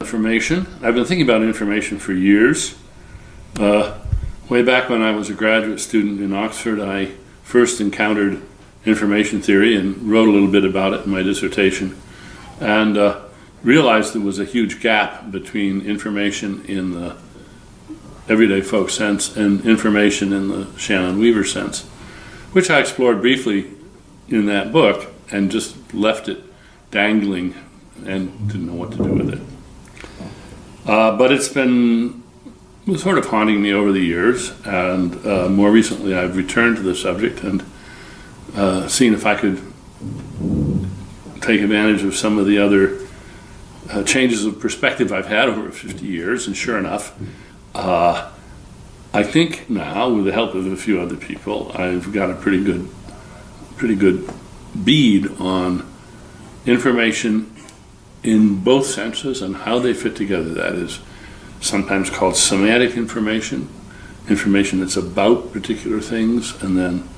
Information. I've been thinking about information for years. Way back when I was a graduate student in Oxford, I first encountered information theory and wrote a little bit about it in my dissertation, and realized there was a huge gap between information in the everyday folk sense and information in the Shannon-Weaver sense, which I explored briefly in that book and just left it dangling and didn't know what to do with it. But it's been sort of haunting me over the years, and more recently I've returned to the subject and seen if I could take advantage of some of the other changes of perspective I've had over 50 years, and sure enough, I think now, with the help of a few other people, I've got a pretty good bead on information in both senses and how they fit together. That is sometimes called semantic information that's about particular things, and then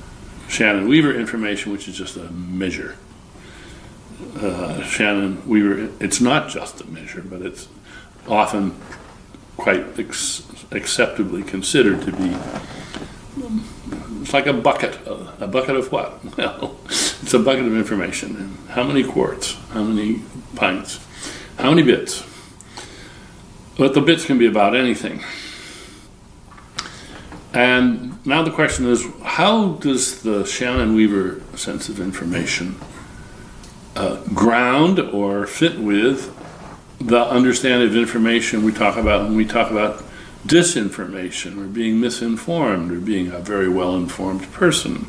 Shannon-Weaver information, which is just a measure. Shannon-Weaver, it's not just a measure, but it's often quite acceptably considered to be, it's like a bucket. A bucket of what? Well, it's a bucket of information. How many quarts? How many pints? How many bits? But the bits can be about anything. And now the question is, how does the Shannon-Weaver sense of information ground or fit with the understanding of information we talk about when we talk about disinformation or being misinformed or being a very well-informed person?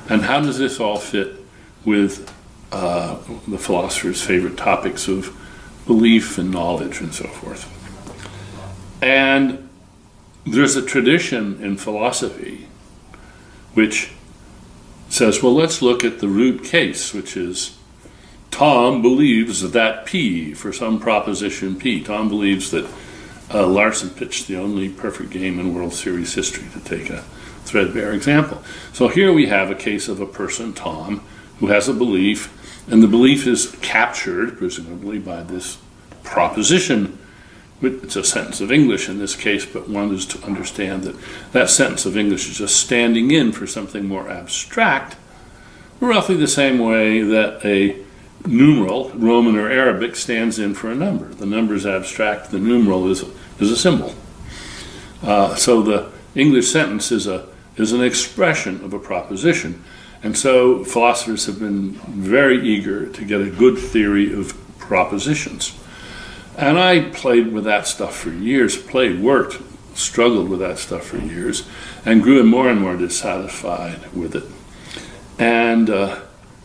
And how does this all fit with the philosopher's favorite topics of belief and knowledge and so forth? And there's a tradition in philosophy which says, well, let's look at the root case, which is Tom believes that P for some proposition P. Tom believes that Larson pitched the only perfect game in World Series history, to take a threadbare example. So here we have a case of a person, Tom, who has a belief, and the belief is captured, presumably, by this proposition. It's a sentence of English in this case, but one is to understand that that sentence of English is just standing in for something more abstract, roughly the same way that a numeral, Roman or Arabic, stands in for a number. The number is abstract, the numeral is a symbol. So the English sentence is an expression of a proposition. And so philosophers have been very eager to get a good theory of propositions. And I played with that stuff for years, worked, struggled with that stuff for years, and grew more and more dissatisfied with it. And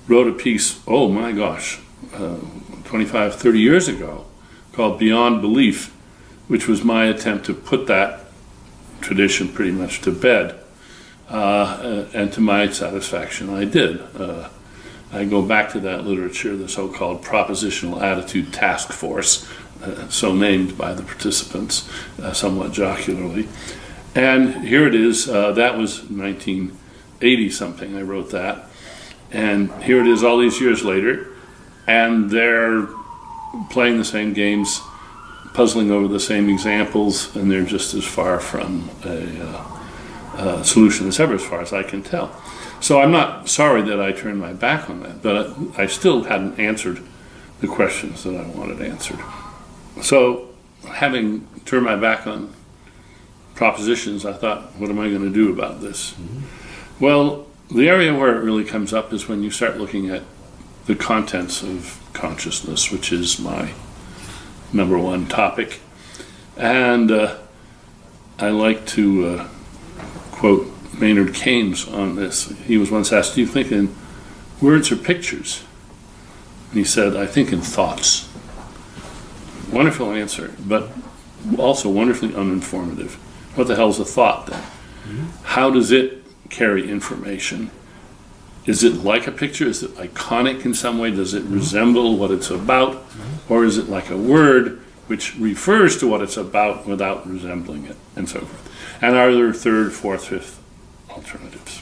wrote a piece, oh my gosh, 25, 30 years ago, called Beyond Belief, which was my attempt to put that tradition pretty much to bed. And to my satisfaction, I did. I go back to that literature, the so-called Propositional Attitude Task Force, so named by the participants somewhat jocularly. And here it is. That was 1980-something, I wrote that. And here it is all these years later, and they're playing the same games, puzzling over the same examples, and they're just as far from a solution as ever, as far as I can tell. So I'm not sorry that I turned my back on that, but I still hadn't answered the questions that I wanted answered. So having turned my back on propositions, I thought, what am I going to do about this? Mm-hmm. Well, the area where it really comes up is when you start looking at the contents of consciousness, which is my number one topic. And I like to quote Maynard Keynes on this. He was once asked, do you think in words or pictures? And he said, I think in thoughts. Wonderful answer, but also wonderfully uninformative. What the hell is a thought then? Mm-hmm. How does it carry information? Is it like a picture? Is it iconic in some way? Does it resemble what it's about? Mm-hmm. Or is it like a word which refers to what it's about without resembling it, and so forth? And are there third, fourth, fifth alternatives?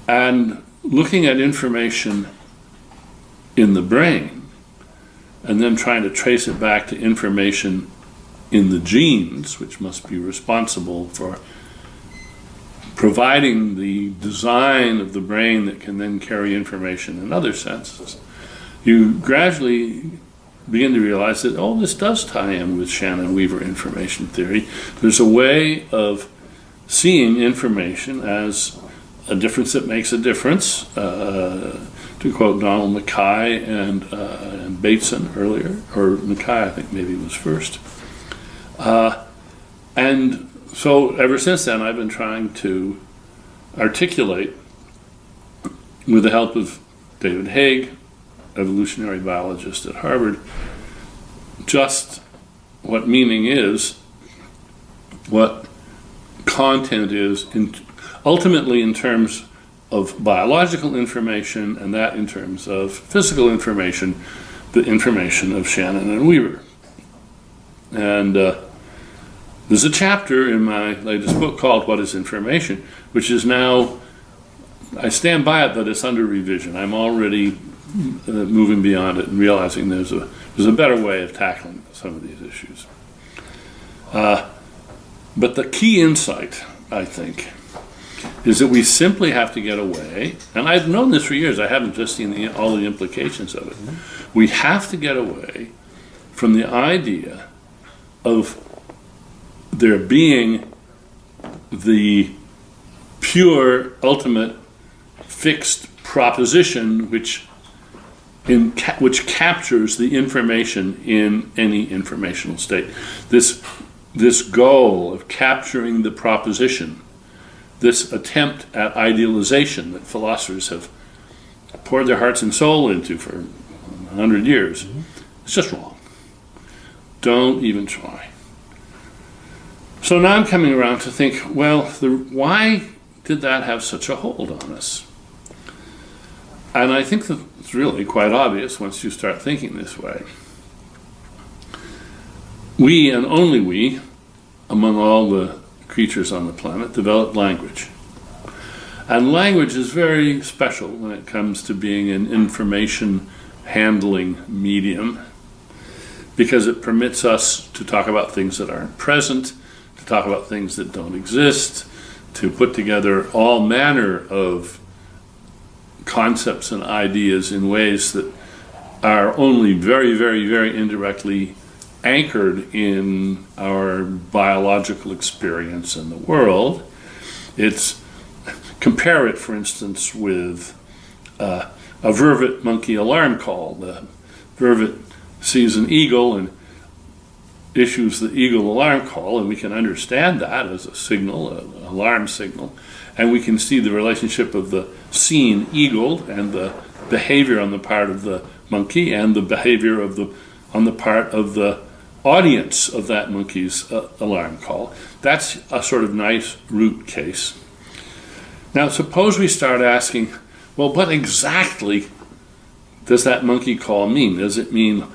And looking at information in the brain, and then trying to trace it back to information in the genes, which must be responsible for providing the design of the brain that can then carry information in other senses, you gradually begin to realize that, oh, this does tie in with Shannon-Weaver information theory. There's a way of seeing information as a difference that makes a difference, to quote Donald Mackay and Bateson earlier, or Mackay I think maybe was first. And so ever since then I've been trying to articulate, with the help of David Haig, evolutionary biologist at Harvard, just what meaning is, what content is, ultimately in terms of biological information, and that in terms of physical information, the information of Shannon and Weaver. And there's a chapter in my latest book called What is Information, which is now, I stand by it that it's under revision. I'm already moving beyond it and realizing there's a better way of tackling some of these issues. But the key insight, I think, is that we simply have to get away, and I've known this for years, I haven't just seen all the implications of it. We have to get away from the idea of there being the pure, ultimate, fixed proposition which captures the information in any informational state. This goal of capturing the proposition, this attempt at idealization that philosophers have poured their hearts and soul into for 100 years, it's just wrong. Don't even try. So now I'm coming around to think, well, why did that have such a hold on us? And I think that it's really quite obvious once you start thinking this way. We, and only we, among all the creatures on the planet, developed language. And language is very special when it comes to being an information handling medium, because it permits us to talk about things that aren't present, to talk about things that don't exist, to put together all manner of concepts and ideas in ways that are only very, very, very indirectly anchored in our biological experience in the world. Compare it, for instance, with a vervet monkey alarm call. The vervet sees an eagle and issues the eagle alarm call, and we can understand that as a signal, an alarm signal, and we can see the relationship of the seen eagle and the behavior on the part of the monkey and the behavior on the part of the audience of that monkey's alarm call. That's a sort of nice root case. Now suppose we start asking, well, what exactly does that monkey call mean? Does it mean,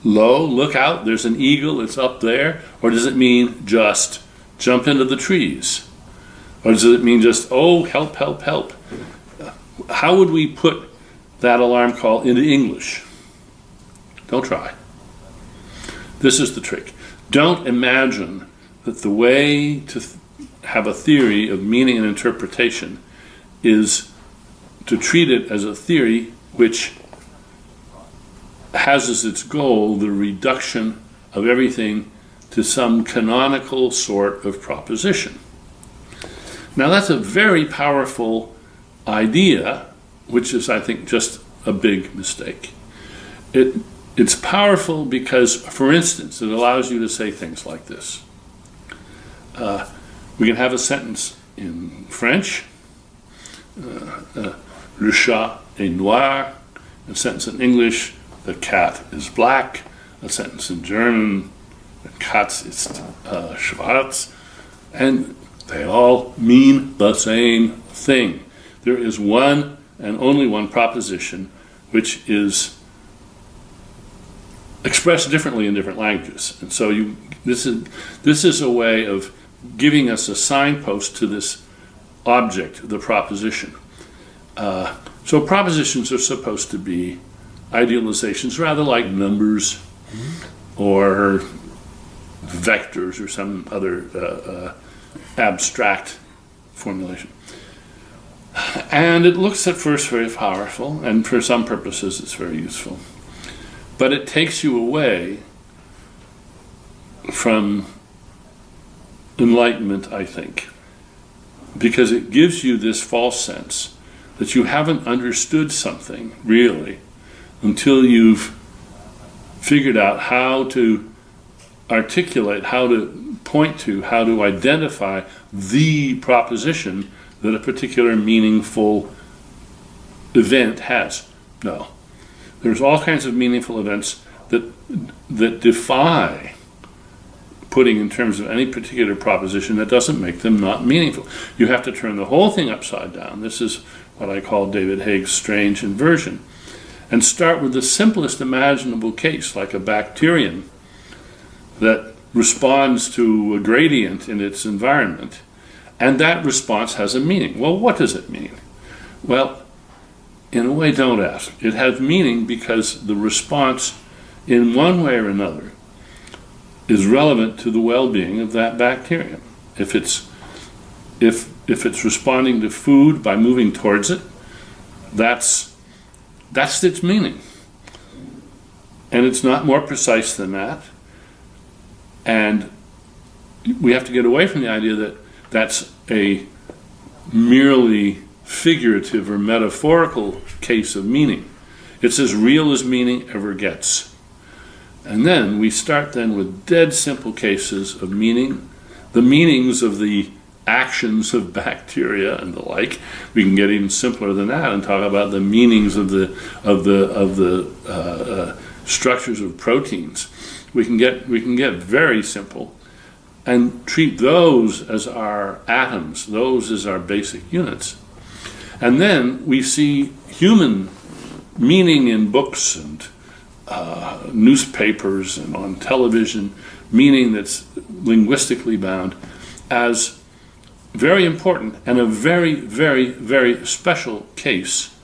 lo, look out, there's an eagle, it's up there? Or does it mean just jump into the trees? Or does it mean just, oh, help, help, help? How would we put that alarm call into English? Don't try. This is the trick. Don't imagine that the way to have a theory of meaning and interpretation is to treat it as a theory which has as its goal the reduction of everything to some canonical sort of proposition. Now that's a very powerful idea, which is, I think, just a big mistake. It's powerful because, for instance, it allows you to say things like this. We can have a sentence in French, le chat est noir, a sentence in English, the cat is black, a sentence in German, the Katz ist schwarz, and they all mean the same thing. There is one and only one proposition which is expressed differently in different languages. And so this is a way of giving us a signpost to this object, the proposition. So propositions are supposed to be idealizations, rather like numbers or vectors or some other abstract formulation. And it looks at first very powerful, and for some purposes it's very useful. But it takes you away from enlightenment, I think, because it gives you this false sense that you haven't understood something, really, until you've figured out how to articulate, how to point to, how to identify the proposition that a particular meaningful event has. No. There's all kinds of meaningful events that defy putting in terms of any particular proposition. That doesn't make them not meaningful. You have to turn the whole thing upside down. This is what I call David Haig's strange inversion. And start with the simplest imaginable case, like a bacterium that responds to a gradient in its environment. And that response has a meaning. Well, what does it mean? Well, in a way, don't ask. It has meaning because the response, in one way or another, is relevant to the well-being of that bacterium. If it's responding to food by moving towards it, that's its meaning. And it's not more precise than that. And we have to get away from the idea that that's a merely figurative or metaphorical case of meaning. It's as real as meaning ever gets. And then we start then with dead simple cases of meaning, the meanings of the actions of bacteria and the like. We can get even simpler than that and talk about the meanings of the structures of proteins. We can get very simple and treat those as our atoms, those as our basic units. And then we see human meaning in books and newspapers and on television, meaning that's linguistically bound, as very important and a very, very, very special case,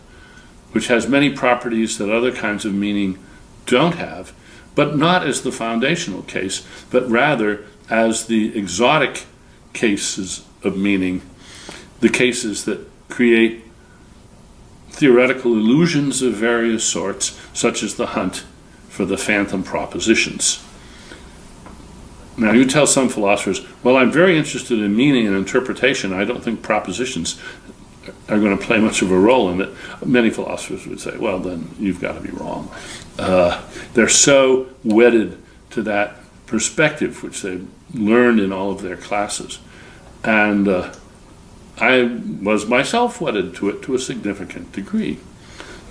which has many properties that other kinds of meaning don't have, but not as the foundational case, but rather as the exotic cases of meaning, the cases that create theoretical illusions of various sorts, such as the hunt for the phantom propositions. Now, you tell some philosophers, well, I'm very interested in meaning and interpretation. I don't think propositions are going to play much of a role in it. Many philosophers would say, well, then you've got to be wrong. They're so wedded to that perspective, which they've learned in all of their classes. And I was myself wedded to it to a significant degree.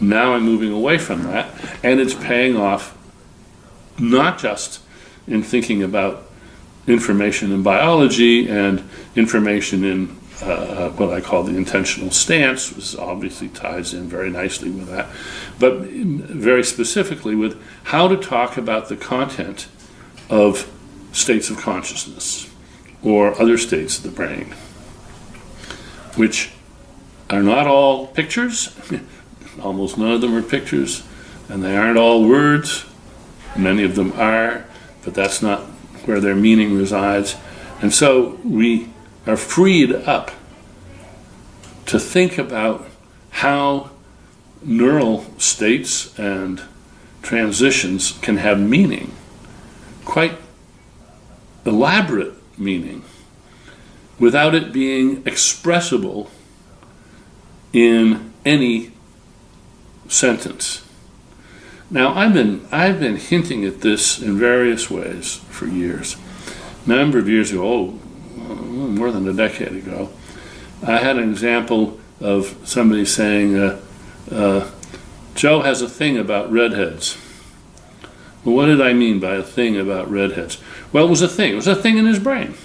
Now I'm moving away from that, and it's paying off not just in thinking about information in biology and information in what I call the intentional stance, which obviously ties in very nicely with that, but very specifically with how to talk about the content of states of consciousness or other states of the brain, which are not all pictures. Almost none of them are pictures, and they aren't all words. Many of them are, but that's not where their meaning resides. And so we are freed up to think about how neural states and transitions can have meaning, quite elaborate meaning, without it being expressible in any sentence. Now, I've been hinting at this in various ways for years. A number of years ago, more than a decade ago, I had an example of somebody saying, Joe has a thing about redheads. Well, what did I mean by a thing about redheads? Well, it was a thing. It was a thing in his brain.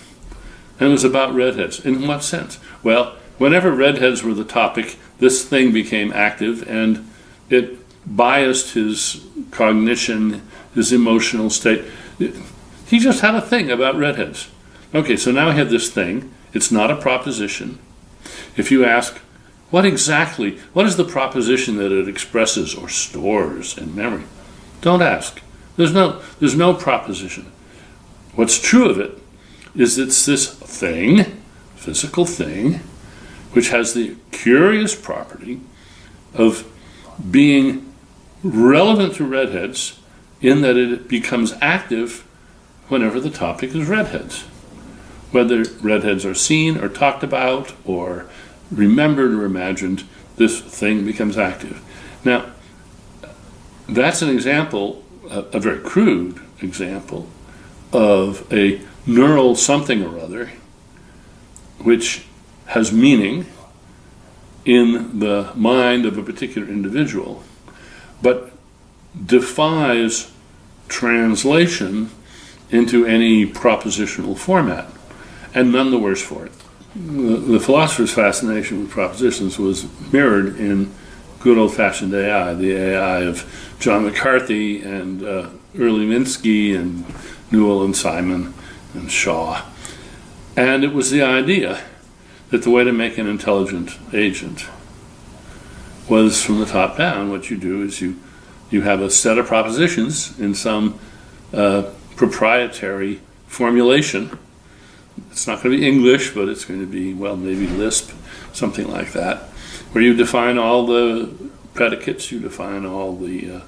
And it was about redheads. In what sense? Well, whenever redheads were the topic, this thing became active, and it biased his cognition, his emotional state. He just had a thing about redheads. Okay, so now I have this thing. It's not a proposition. If you ask, what is the proposition that it expresses or stores in memory? Don't ask. There's no proposition. What's true of it is it's this thing, physical thing, which has the curious property of being relevant to redheads in that it becomes active whenever the topic is redheads. Whether redheads are seen or talked about or remembered or imagined, this thing becomes active. Now, that's an example, a very crude example, of a neural something or other which has meaning in the mind of a particular individual, but defies translation into any propositional format, and none the worse for it. The philosopher's fascination with propositions was mirrored in good old-fashioned AI, the AI of John McCarthy and Early Minsky and Newell and Simon and Shaw. And it was the idea that the way to make an intelligent agent was from the top down. What you do is you have a set of propositions in some proprietary formulation. It's not going to be English, but it's going to be, well, maybe Lisp, something like that, where you define all the predicates, you define all the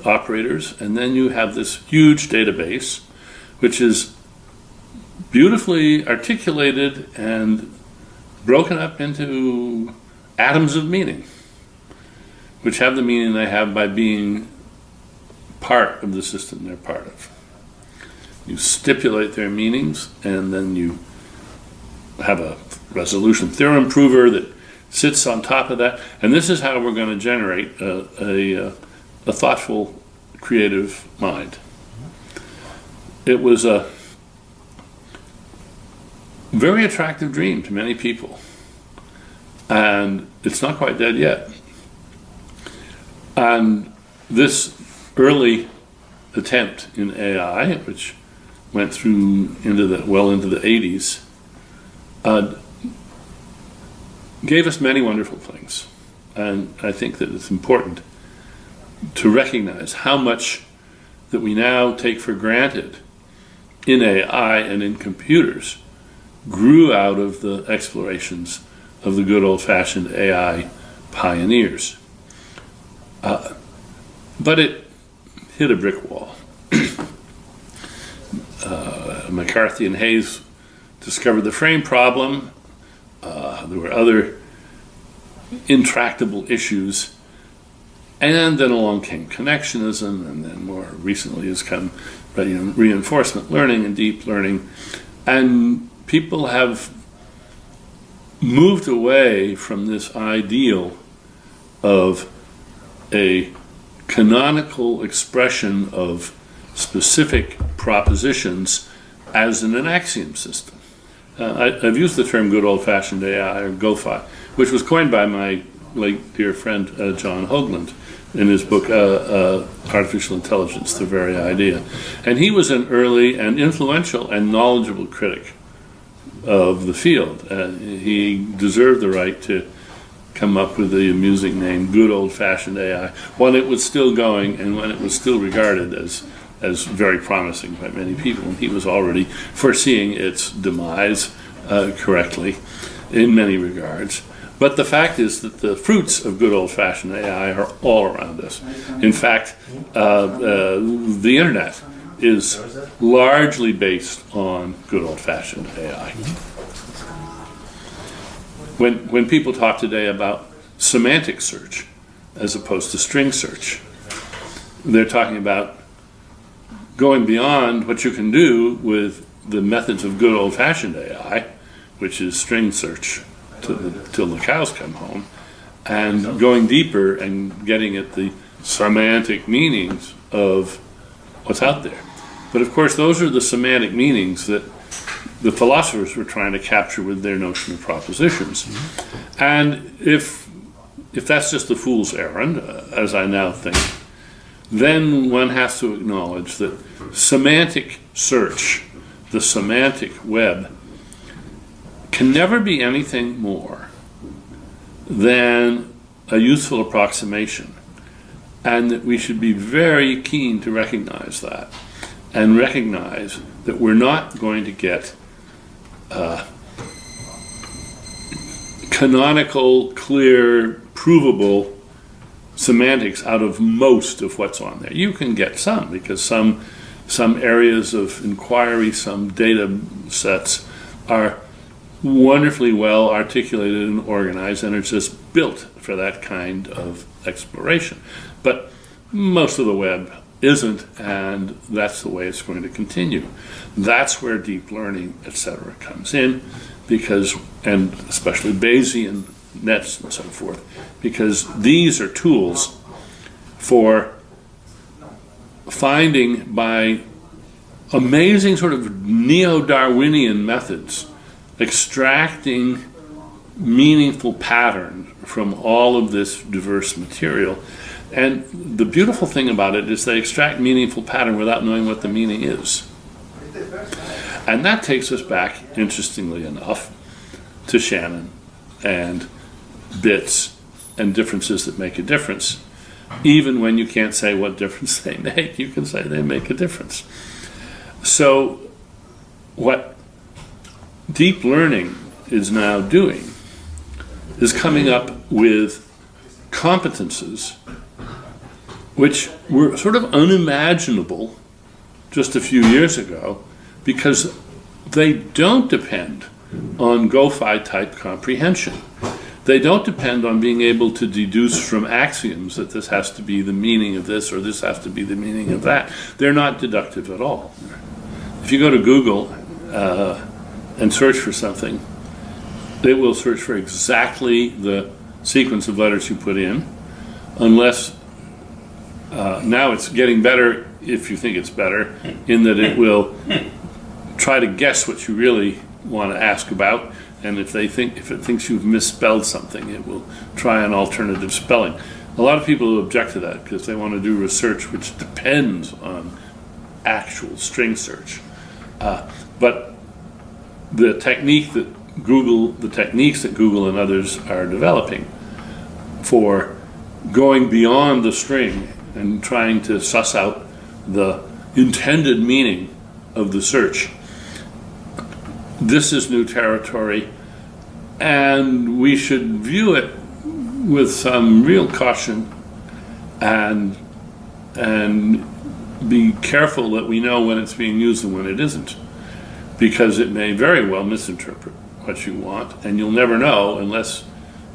operators, and then you have this huge database, which is beautifully articulated and broken up into atoms of meaning, which have the meaning they have by being part of the system they're part of. You stipulate their meanings, and then you have a resolution theorem prover that sits on top of that, and this is how we're going to generate a thoughtful, creative mind. It was a very attractive dream to many people, and it's not quite dead yet. And this early attempt in AI, which went through into the 80s, gave us many wonderful things. And I think that it's important to recognize how much that we now take for granted in AI and in computers grew out of the explorations of the good old-fashioned AI pioneers. But it hit a brick wall. McCarthy and Hayes discovered the frame problem. There were other intractable issues. And then along came connectionism, and then more recently has come reinforcement learning and deep learning. And people have moved away from this ideal of a canonical expression of specific propositions as in an axiom system. I've used the term good old-fashioned AI, or GOFAI, which was coined by my late dear friend John Hoagland in his book Artificial Intelligence, The Very Idea. And he was an early and influential and knowledgeable critic of the field. He deserved the right to come up with the amusing name good old-fashioned AI when it was still going and when it was still regarded as very promising by many people, and he was already foreseeing its demise correctly in many regards. But the fact is that the fruits of good old-fashioned AI are all around us. In fact, the internet is largely based on good old-fashioned AI. When people talk today about semantic search as opposed to string search, they're talking about going beyond what you can do with the methods of good old-fashioned AI, which is string search till the cows come home, and going deeper and getting at the semantic meanings of what's out there. But of course, those are the semantic meanings that the philosophers were trying to capture with their notion of propositions. And if that's just a fool's errand, as I now think, then one has to acknowledge that semantic search, the semantic web, can never be anything more than a useful approximation. And that we should be very keen to recognize that, and recognize that we're not going to get canonical, clear, provable semantics out of most of what's on there. You can get some, because some areas of inquiry, some data sets are wonderfully well articulated and organized and are just built for that kind of exploration. But most of the web isn't, and that's the way it's going to continue. That's where deep learning, etc., comes in, because, and especially Bayesian nets and so forth, because these are tools for finding, by amazing sort of neo-Darwinian methods, extracting meaningful pattern from all of this diverse material. And the beautiful thing about it is they extract meaningful pattern without knowing what the meaning is. And that takes us back, interestingly enough, to Shannon and bits and differences that make a difference. Even when you can't say what difference they make, you can say they make a difference. So what deep learning is now doing is coming up with competences which were sort of unimaginable just a few years ago, because they don't depend on go-fi type comprehension. They don't depend on being able to deduce from axioms that this has to be the meaning of this or this has to be the meaning of that. They're not deductive at all. If you go to Google and search for something, it will search for exactly the sequence of letters you put in, unless now it's getting better, if you think it's better, in that it will try to guess what you really want to ask about, and if it thinks you've misspelled something, it will try an alternative spelling. A lot of people object to that because they want to do research which depends on actual string search. But the techniques that Google and others are developing for going beyond the string and trying to suss out the intended meaning of the search, this is new territory, and we should view it with some real caution and be careful that we know when it's being used and when it isn't, because it may very well misinterpret what you want, and you'll never know unless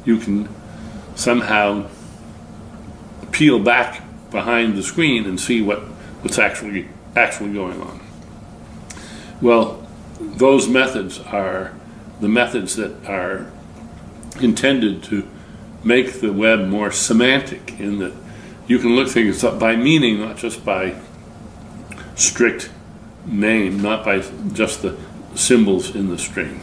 you can somehow peel back behind the screen and see what's actually going on. Well, those methods are the methods that are intended to make the web more semantic, in that you can look things up by meaning, not just by strict name, not by just the symbols in the string.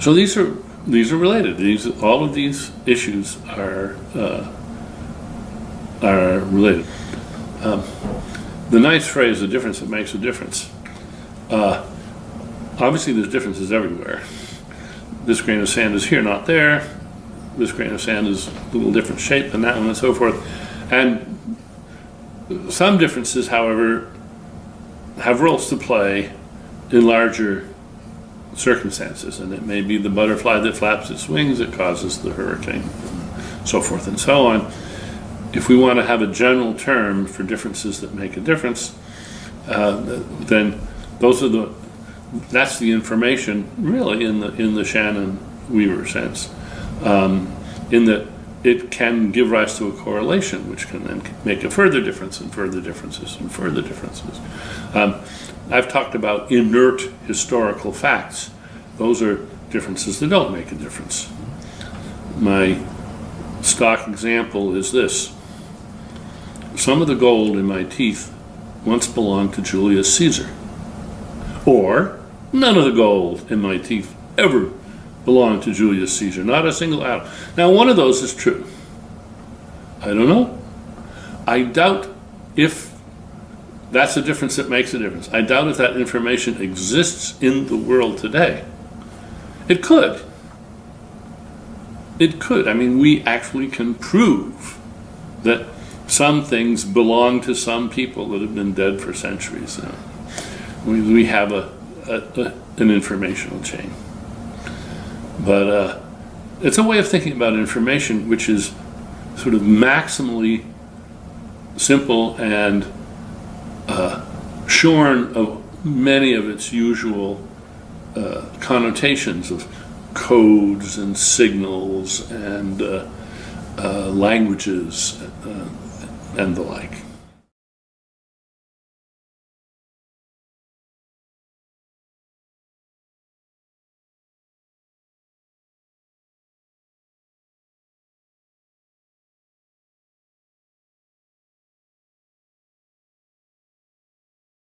So these are related. All of these issues are related. The nice phrase, "the difference that makes a difference." Obviously, there's differences everywhere. This grain of sand is here, not there. This grain of sand is a little different shape than that one, and so forth. And some differences, however, have roles to play in larger circumstances, and it may be the butterfly that flaps its wings that causes the hurricane, so forth and so on. If we want to have a general term for differences that make a difference, then that's the information really in the Shannon-Weaver sense, in that it can give rise to a correlation, which can then make a further difference and further differences and further differences. I've talked about inert historical facts. Those are differences that don't make a difference. My stock example is this. Some of the gold in my teeth once belonged to Julius Caesar. Or, none of the gold in my teeth ever belonged to Julius Caesar, not a single atom. Now, one of those is true. I don't know. I doubt if that's a difference that makes a difference. I doubt if that information exists in the world today. It could. It could. I mean, we actually can prove that some things belong to some people that have been dead for centuries. We have an informational chain. But it's a way of thinking about information which is sort of maximally simple and shorn of many of its usual connotations of codes and signals and languages and the like.